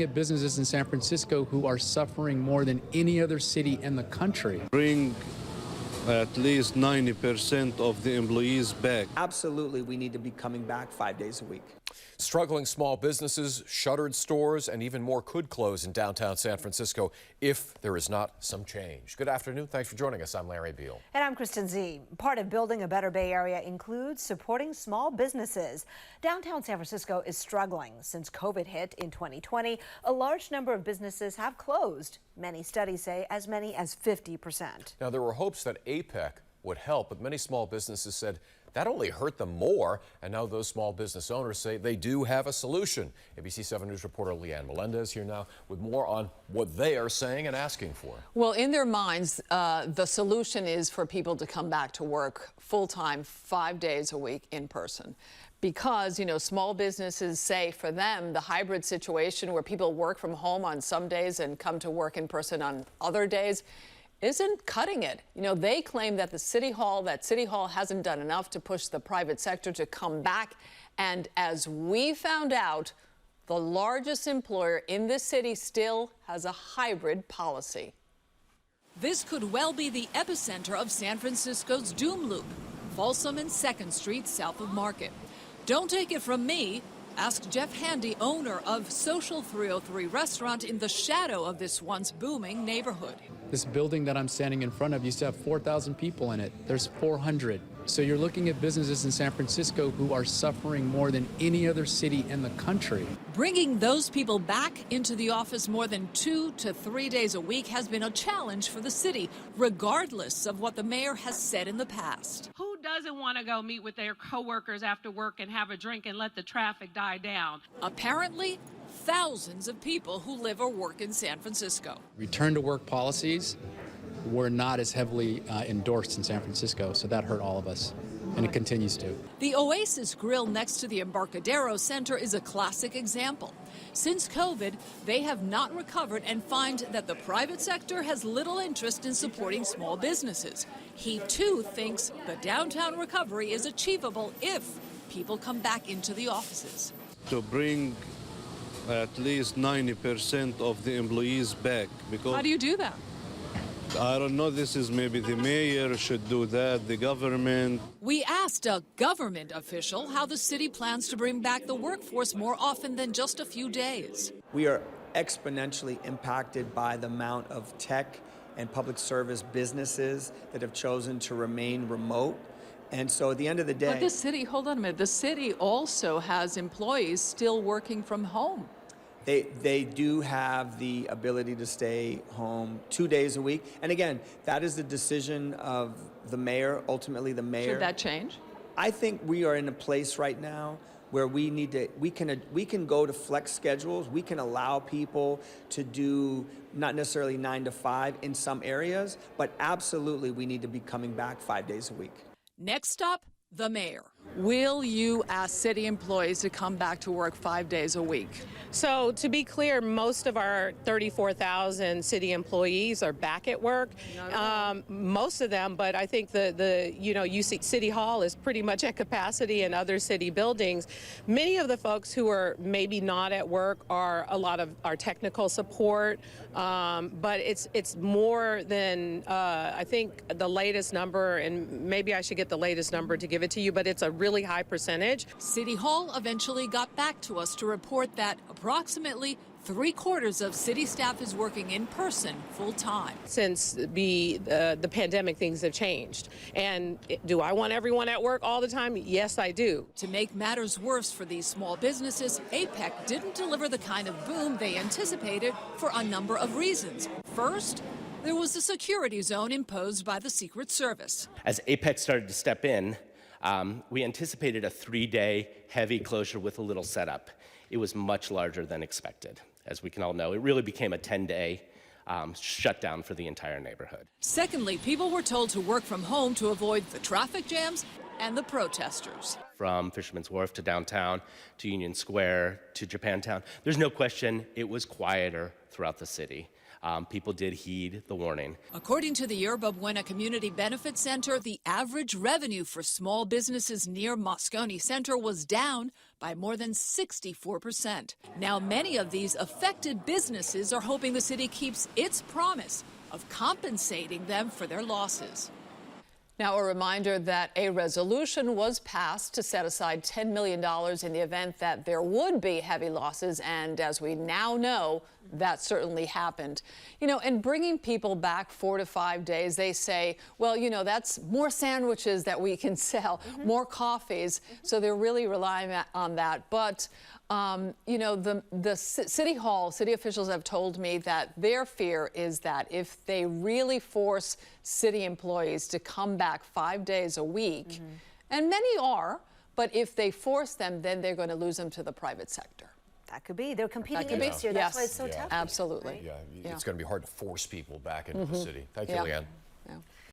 At businesses in San Francisco who are suffering more than any other city in the country. Bring at least 90% of the employees back. Absolutely, we need to be coming back 5 days a week. Struggling small businesses, shuttered stores, and even more could close in downtown San Francisco if there is not some change. Good afternoon. Thanks for joining us. I'm Larry Beal. And I'm Kristen Z. Part of building a better Bay Area includes supporting small businesses. Downtown San Francisco is struggling. Since COVID hit in 2020, a large number of businesses have closed. Many studies say as many as 50%. Now, there were hopes that APEC would help, but many small businesses said that only hurt them more, and now those small business owners say they do have a solution. ABC 7 News reporter Leanne Melendez here now with more on what they are saying and asking for. Well, in their minds, the solution is for people to come back to work full-time, 5 days a week in person. Because, you know, small businesses say for them, the hybrid situation where people work from home on some days and come to work in person on other days isn't cutting it. You know, they claim that City Hall hasn't done enough to push the private sector to come back. And as we found out, the largest employer in this city still has a hybrid policy. This could well be the epicenter of San Francisco's doom loop, Folsom and 2nd Street south of Market. Don't take it from me. Ask Jeff Handy, owner of Social 303 restaurant in the shadow of this once booming neighborhood. This building that I'm standing in front of used to have 4,000 people in it. There's 400. So you're looking at businesses in San Francisco who are suffering more than any other city in the country. Bringing those people back into the office more than 2 to 3 days a week has been a challenge for the city, regardless of what the mayor has said in the past. Who doesn't want to go meet with their coworkers after work and have a drink and let the traffic die down? Apparently, thousands of people who live or work in San Francisco. Return to work policies were not as heavily endorsed in San Francisco, so that hurt all of us, and it continues to. The Oasis Grill next to the Embarcadero Center is a classic example. Since COVID, they have not recovered and find that the private sector has little interest in supporting small businesses. He, too, thinks the downtown recovery is achievable if people come back into the offices. To bring at least 90% of the employees back. Because How do you do that? I don't know, this is maybe the mayor should do that, the government. We asked a government official how the city plans to bring back the workforce more often than just a few days. We are exponentially impacted by the amount of tech and public service businesses that have chosen to remain remote. And so at the end of the day... But the city, hold on a minute, the city also has employees still working from home. They do have the ability to stay home 2 days a week. And again, that is the decision of the mayor, ultimately the mayor. Should that change? I think we are in a place right now where we can go to flex schedules. We can allow people to do not necessarily 9 to 5 in some areas, but absolutely we need to be coming back 5 days a week. Next stop, the mayor. Will you ask city employees to come back to work 5 days a week? So to be clear, most of our 34,000 city employees are back at work. Most of them, but I think you see City Hall is pretty much at capacity in other city buildings. Many of the folks who are maybe not at work are a lot of our technical support, but it's more than I think the latest number, and maybe I should get the latest number to give it to you, but it's a really high percentage. City Hall eventually got back to us to report that approximately 3/4 of city staff is working in person full time. Since the pandemic, things have changed. And do I want everyone at work all the time? Yes, I do. To make matters worse for these small businesses, APEC didn't deliver the kind of boom they anticipated for a number of reasons. First, there was a security zone imposed by the Secret Service. As APEC started to step in, we anticipated a 3-day heavy closure with a little setup. It was much larger than expected. As we can all know, it really became a 10-day shutdown for the entire neighborhood. Secondly, people were told to work from home to avoid the traffic jams and the protesters. From Fisherman's Wharf to downtown, to Union Square, to Japantown, there's no question it was quieter throughout the city. people did heed the warning. According to the Yerba Buena Community Benefit Center, the average revenue for small businesses near Moscone Center was down by more than 64%. Now, many of these affected businesses are hoping the city keeps its promise of compensating them for their losses. Now, a reminder that a resolution was passed to set aside $10 million in the event that there would be heavy losses. And as we now know, that certainly happened. You know, and bringing people back 4 to 5 days, they say, well, you know, that's more sandwiches that we can sell, more coffees. So they're really relying on that. But you know, the city officials have told me that their fear is that if they really force city employees to come back 5 days a week, and many are, but if they force them, then they're going to lose them to the private sector. That could be. They're competing That could be. this year. That's why it's so tough. Absolutely. Yeah, it's going to be hard to force people back into the city. Thank you, Leanne. Yeah.